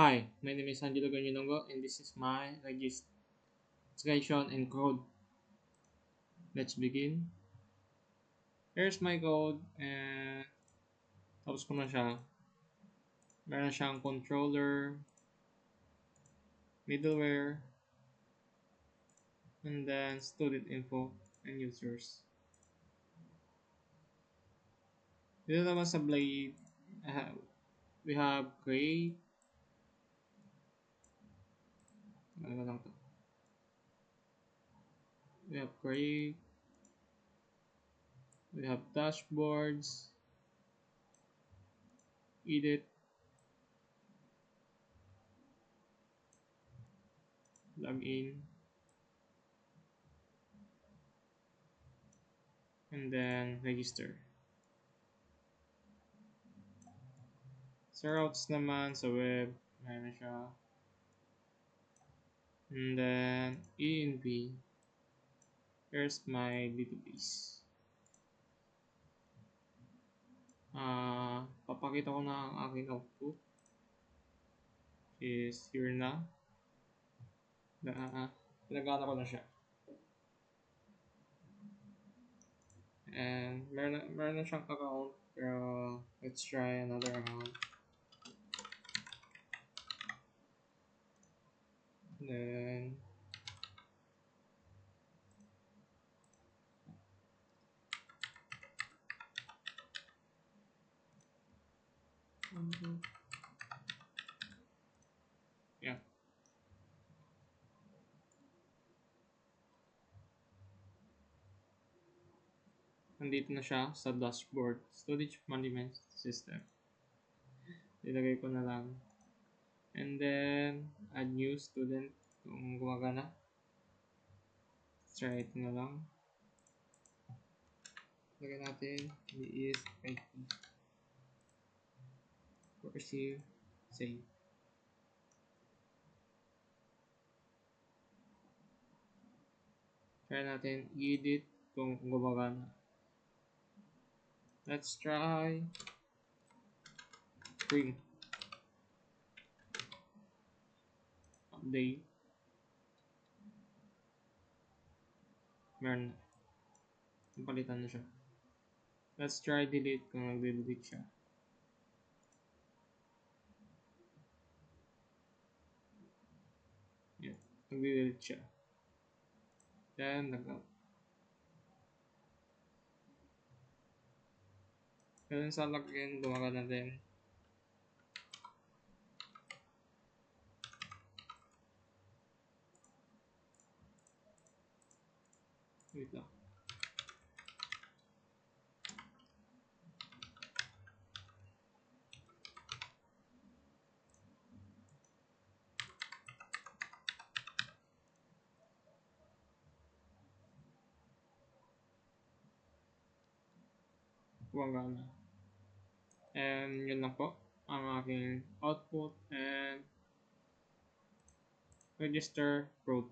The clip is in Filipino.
Hi, my name is Angelo Ganyonongo and this is my registration and code. Let's begin. Here's my code and tapos ko na siya. Meron siyang controller, middleware, and then student info and users. Dito naman sa Blade, we have create. Ano lang to? We have create. We have dashboards, edit, login, and then register. Sa routes naman sa web, meron siya. And then ENV. Here's my database. Papakita ko na ang aking output. Is here na. Pinagana ko na siya. And meron na siyang account. Pero let's try another account. Then yeah. Nandito na siya sa dashboard. Storage management system. Ilagay ko na lang. And then add new student kung gumagana. Let's try it na lang. Lagyan natin is IT. Receive, save. Try natin i-edit kung gumagana. Let's try spring. Update. Meron na. Palitan na siya. Let's try delete kung nag-delete siya. Yeah, nag-delete siya. Then, nag-out. Ganun sa login, gumagana din. Wait lang. Gumagana. And yun lang po ang aking output and register proof.